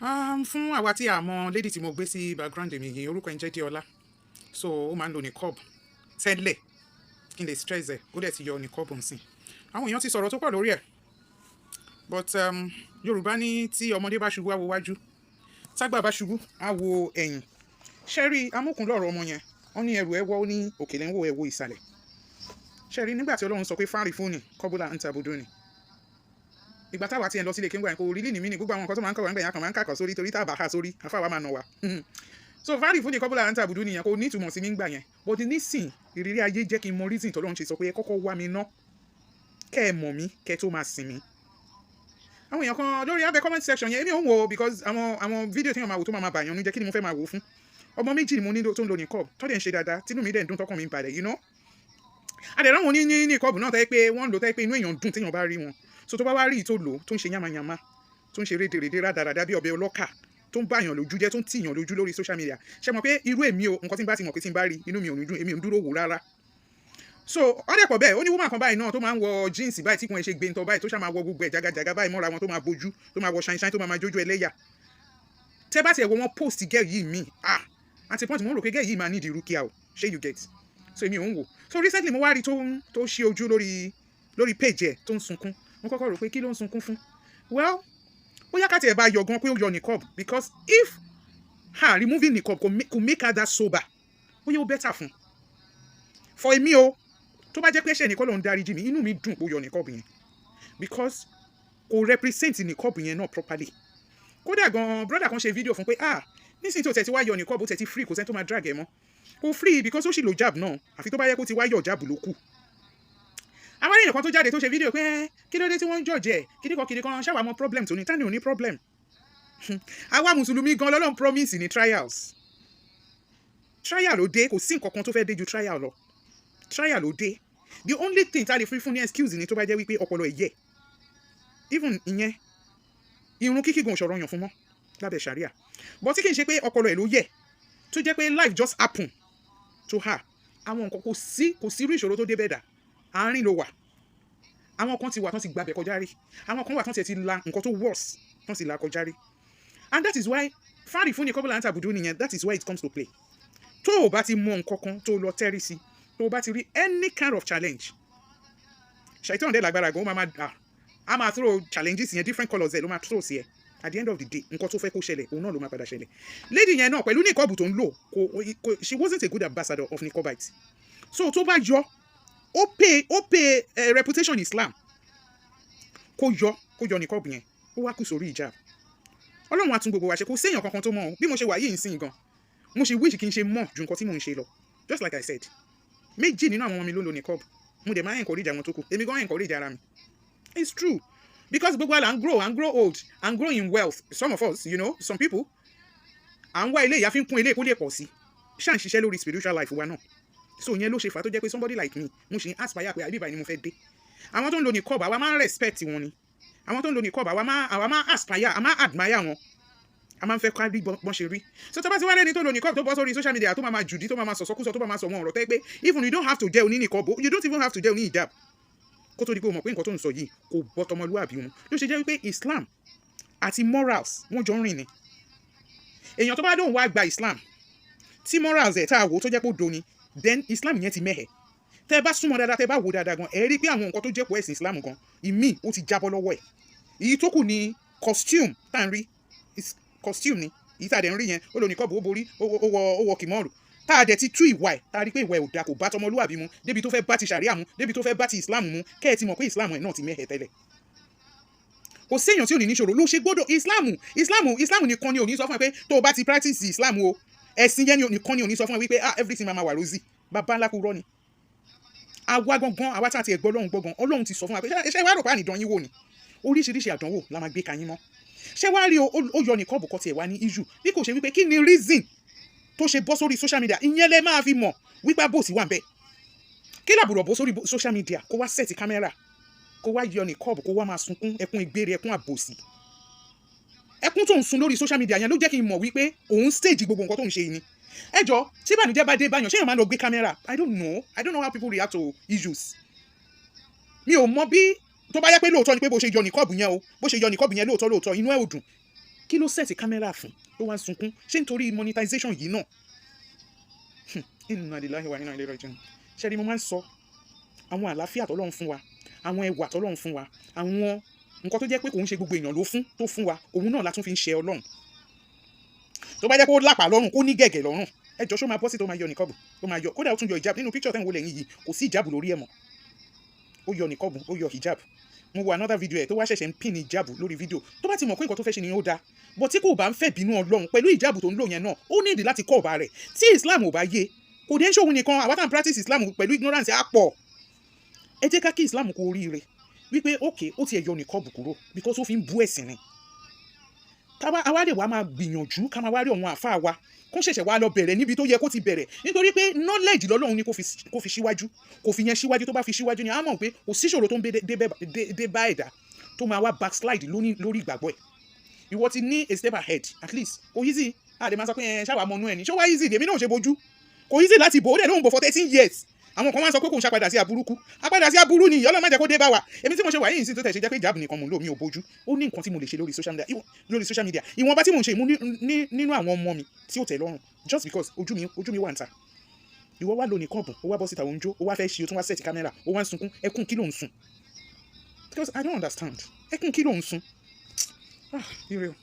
Fún àwa tí a mọ lady tí mo gbé sí background mi yìí, orúkọ ẹ̀ ń jẹ́ Deola. So ó máa ń lo niqab tẹ́lẹ̀ kí n lè stress ẹ̀, ó dẹ̀ ti yọ niqab nsìn. Àwọn èèyàn ti sọ̀rọ̀ tó pọ̀ lórí ẹ̀, but Yorùbá ní tí ọmọdé bá ṣubú á wo wájú, tágbà bá ṣubú á wo ẹ̀yìn. Ṣẹ́rí amúkùnlọ́rọ̀ ọmọ yẹn, wọ́n ní ẹrù ẹwọ́, ó ní òkèlè ń wò ẹwọ́ ìsàlẹ̀. Ṣẹ́rí nígbà tí Ọlọ́run sọ pé fáàrí fún ni kọ́bùlà ń tàbùdó ni. Ìgbà táwa ti ẹ̀ lọ sílé kí n gbà yẹn kò rí ní mí ní gbogbo àwọn nǹkan tó máa ń kọ̀wé ń gbà yẹn kan máa ń kàkọ́ sórí torí tá a bá ha sórí àfáwà máa nà wá. So fáàrí fún ni kọ́bùlà ń tàbùdó nìyẹn kò ní ìtumọ̀ sí mi ń gbà yẹn, but nísìn ìrírí ayé jẹ́ kí n mọ reason tọ́lọ́run ṣe sọ pé ẹ kọ́kọ́ wá mi ná kẹ́ ẹ mọ̀ mí kẹ́ ẹ tó máa sìn mí. Àwọn èèyàn kan lórí abẹ́ comment section yẹn èmi ò ń wò because àwọn fídíò tí wọ́n máa wò tó máa bàyàn ní jẹ́ kí ni mo fẹ́ máa wò fún. Ọmọ méjì ni mo ní tó ń lo niqab tó dẹ̀ ń ṣe dáadáa tínú mi dẹ̀ ń dún tọkàn mi ń balẹ̀, you know. Àdẹ̀rán wọn ní niqab náà tẹ́ pé wọ́n lò tẹ́ pé inú èèyàn dùn téèyàn bá rí wọn. So tó bá wá rí tó lò tó ń ṣe yamayama tó ń ṣe rédèrèdè rádaràdà bí ọbẹ̀ ọlọ́kà tó ń báyàn lójú jẹ́ tó ń tìyàn lójú lórí social media. Ṣé mọ̀ pé irú èmi o nǹkan tí n bá ti mọ̀ pé tí n bá rí inú mi ò ní dùn, èmi ò ń dúró wò rárá. So ọdẹ pọ̀ bẹ́ẹ̀ ó ní woman kan báyìí náà tó máa ń wọ jeans báyìí tí kò ń ṣe gbẹ̀ntọ́ báyìí tó ṣá máa wọ gbogbo ẹ̀ jagajaga báyìí mọ́ra wọn tó máa bojú tó máa wọ ṣáínṣáín tó máa jójú ẹlẹ́yà. Tẹ́ bá tiẹ̀ wo wọn post girl yìí mi àti point mo rò pé girl yìí máa need rúkìá o ṣé you get. So èmi ò ń wò. So recently mo wá rí tó ṣí ojú lórí page ẹ̀ tó ń sunkún. Mo kọ́kọ́ rò pé kí ló ń sunkún fún. Well bóyá ká tiẹ̀ bá yọ gan pé ó yọ niqab because if her removing niqab could make her that sober bóyá ó better fún. For èmi o tó bá jẹ́ pé ṣe nìkan ló ń dáríjì mí inú mi dùn pé ó yọ niqab yẹn because kò represent niqab yẹn náà properly. Kódà gan brother kan ṣe fídíò fún pé nísìnyí tó tẹ̀ ti wá yọ niqab ó tẹ̀ ti free kò sẹ́ni tó máa drag ẹ̀ mọ́. Kò free because ó sì lo jab náà àfi tó bá yẹ kó ti wá yọ jab ló kù. Àwọn èèyàn kan tó jáde tó ṣe fídíò pé kí ló dé tí wọ́n ń jọ̀jẹ̀ kídíkan ṣáwà mọ problem tó ní tani ò ní problem. Àwa mùsùlùmí gan lọ́lọ́run promise ní trials. Trial ló dé kò sí nǹkan kan tó fẹ́ dé ju trial lọ. Trial ló dé. The only thing tá a lè fún ní excuse ni tó bá jẹ́ wípé ọpọlọ ẹ̀ yẹ. Even ìyẹn irun kíkí gan ṣọ̀rọ̀ yàn fún mọ́ lábẹ́ sharia. But tí kì í ṣe pé ọpọlọ ẹ̀ ló yẹ tó jẹ́ pé life just happen to her. Àwọn nǹkan kò sí irú ìṣòro tó dé bẹ́ẹ̀ dà. Àárín ló wà. Àwọn kan ti wà tán ti gbàbẹ̀ kọjá rí. Àwọn kan wà tán ti la nǹkan tó worse tán ti la kọjá rí. And that is why fáàrí fún ni kọ́bùlà ń tàbùdó nìyẹn, that is why it comes to play. Tó o bá ti mọ nǹkan kan tó lọ tẹ́rí sí, tó o bá ti rí any kind of challenge, ṣàìtàn dẹ́ lágbára gan a máa throw challenges yẹn different colours ẹ̀ ló máa throw sí ẹ. At the end of the day nǹkan tó fẹ́ kó ṣẹlẹ̀ òun náà ló máa padà ṣẹlẹ̀. Lady yẹn náà pẹ̀lú niqab tó ń lò she wasn't a good ambassador of niqabite. So tó bá yọ ó pay reputation Islam kó yọ niqab yẹn ó wá kù sórí hijab. Ọlọ́run á tún gbogbo wa ṣe kó séèyàn kankan tó mọ̀ ọ́ bí mo ṣe wà yìí ń sìn gan mo ṣe wish kí n ṣe mọ̀ ju nǹkan tí mò ń ṣe lọ just like I said méjì nínú àwọn ọmọ mi ló lo niqab mo dẹ̀ máa encourage àwọn tó kù èmi gan encourage ara mi. It's true because gbogbo àlà ń grow old and grow in wealth. Some of us, you know, some people à ń wá ilé ìyá fi ń kún ilé kó lè pọ̀ sí ṣáà ń ṣiṣẹ́ lórí spiritual life wa náà. So yẹn ló ṣe fà tó jẹ́ pé somebody like me mo ṣe ń aspire pé àbí ìbàyìí ni mo fẹ́ dé. Àwọn tó ń lo niqab àwa máa ń respect wọn ni. Àwọn tó ń lo niqab àwa máa aspire a máa admire wọn. A máa ń fẹ́ ká rí bọ́n ṣe rí. So tó bá ti wá lẹ́ni tó lo niqab tó bọ́ sórí social media tó máa jùdí tó máa sọ̀sọ́kúsọ tó máa sọ wọn ọ̀rọ̀ tẹ́ pé even you don't have to jẹ́ oní niqab you don't even have to jẹ́ oní hijab. Kó tó di pé o mọ̀ pé nǹkan tó ń sọ yìí kò bọ́ tọmọlúwàbí wọn. Ló ṣe jẹ́ wípé Islam àti morals wọ́n jọ ń rìn ni. Èèyàn tó bá dóhùn wá gba Islam tí morals ẹ̀ tá a wò tó jẹ́ pé ó do ni then Islam yẹn ti mẹ́hẹ̀. Tẹ́ bá súnmọ́ dáadáa tẹ́ bá wò dáadáa gan ẹ rí pé àwọn nǹkan tó jẹ́ pọ̀ ẹ̀sìn Islam gan ìmí ó ti jábọ́ lọ́wọ́ ẹ̀. Èyí tó kù ni costume tá à ń rí costume ni èyí tá a dẹ̀ ń rí yẹn ó lo niqab ó borí ó wọ kìmọ́ọ̀rù tá a dẹ̀ ti tú ìwà ẹ̀ tá a rí pé ìwà ẹ̀ ò da kò bá tọmọlúwàbí mu débi tó fẹ́ bá ti sharia mu débi tó fẹ́ bá ti Islam mu kẹ́ ẹ ti mọ̀ pé Islam ẹ̀ náà ti mẹ́hẹ̀ tẹ́lẹ̀. Kò séèyàn tí ò ní níṣòro ló ṣe gbọ́dọ̀ Islam nìkan ni ò ní sọ fún ẹ pé tó o bá ti practice Islam o ẹ̀sìn yẹn nìkan ni ò ní sọ fún ẹ wípé everything máa wà rosy bàbá ńlá kú rọ́ ni. Àwa gangan àwa tá a ti ẹ̀gbọ́ Ọlọ́run gbọ́gan Ọlọ́run ti sọ fún wa pé ṣé wàá rò pé ànídàn yín wò ni oríṣiríṣi àdánwò la máa gbé ka yín mọ́. Ṣé wàá rí ó yọ niqab kọ́ tiẹ̀ wá ní issue bí kò ṣe wípé kí ni reason tó ṣe bọ́ sórí social media ìyẹn lẹ máa fi mọ̀ wípé àbòsí wà ń bẹ̀. Kí làbùrọ̀ bọ́ sórí social media kó wá set kámẹ́rà kó wá yọ niqab kó wá máa sunkún ẹkún ìgbére ẹkún àbòsí. Ẹkún tó ń sun lórí social media yẹn ló jẹ́ kí n mọ̀ wípé òun stage gbogbo nǹkan tó ń ṣe yìí ni. Ẹ jọ tí ìbànújẹ́ bá dé báyàn ṣé èèyàn máa lọ gbé kámẹ́rà I don't know how people react to issues. Mi ò mọ bí tó bá yẹ pé lóòótọ́ ni pé bó ṣe yọ niqab yẹn o bó ṣe yọ niqab yẹn lóòótọ́ inú ẹ̀ ò dùn kí ló sẹ́ẹ̀tì kámẹ́rà fún ló wá ń sunkún ṣé nítorí monetization yìí náà inna lillahi wa inna ilayhi raji'un. ṣẹ́ni mo máa ń sọ àwọn àlàáfíà tọ́lọ́run fún wa àwọn ẹwà tọ́lọ́run fún wa àwọn nǹkan tó jẹ́ pé kò ń ṣe gbogbo èèyàn ló fún tó fún wa òun náà la tún fi ń ṣe Ọlọ́run tó bá jẹ́ pé ó lápá lọ́rùn kó ní gẹ̀gẹ̀ lọ́rùn ẹjọ́ ṣó máa bọ́ sí tó máa yọ nìkọ́bù tó máa yọ kódà ó tún yọ hijab nínú picture tẹ́wọ̀n lẹ́yìn yìí kò sí hijab lórí ẹ̀ mọ́ ó yọ nìkọ́bù ó yọ hijab mo wo another video ẹ̀ tó wá ṣẹ̀ṣẹ̀ ń pin hijab lórí fídíò tó bá ti mọ̀ pé nǹkan tó fẹ́ ṣe ni ó dáa bọ̀ tí kò bá ń fẹ́ bínú Ọlọ́run pẹ̀lú hijab tó ń lò yẹn náà ó ní ìdí láti kọ́ ọ̀bà rẹ̀ tí Islam ò bá yé kò dé ń ṣòwò nìkan àwọn tá à ń practice Islam pẹ̀lú ignorance á pọ̀ ẹ jẹ́ ká kí Islam kó oríire wípé okay ó ti ẹ̀ yọ nìkọ́bù kúrò because ó fi ń bú ẹ̀sìn ni àwa lè wá máa gbìyànjú ká máa wá rí àwọn àfáà wa kó ṣẹ̀ṣẹ̀ wá lọ bẹ̀rẹ̀ níbi tó yẹ kó ti bẹ̀rẹ̀ nítorí pé knowledge lọ́lọ́run ni kò fi síwájú kò fi yẹn síwájú tó bá fi síwájú ni a mọ̀ pé kò síṣòro tó ń dé bá ẹ̀dá tó máa wá backslide lórí ìgbàgbọ́ ẹ̀ ìwọ ti ní a step ahead at least kò easy àdè máa sọ pé ṣáwà mọ́nú ẹ̀ ní ṣó wá easy èmi náà ṣe bojú kò easy láti bò ó dẹ̀ lóhùn bò for 13 years àwọn kan máa ń sọ pé kò ń ṣàpadà sí aburúkú àpadà sí aburú ni Ọlọ́run má jẹ́ kó dé bá wa èmi tí mo ṣe wà yìí sí tó tẹ̀ ṣe jẹ́ pé ìjáàbù nìkan mò ń lò mí ò bójú ó ní nǹkan tí mo lè ṣe lórí social media ìwọ̀nba tí mo ń ṣe mú nínú àwọn ọmọ mi tí ó tẹ̀ lọ́rùn just because ojú mi wà ń ta ìwọ wá lò ní kọ́ọ̀bù ó wá bọ́ síta òun jó ó wá fẹ́ ṣe ó tún wá set kámẹ́rà ó wá ń sunkún ẹkún kí ló ń sun because I don't understand ẹkún kí ló ń sun ire o.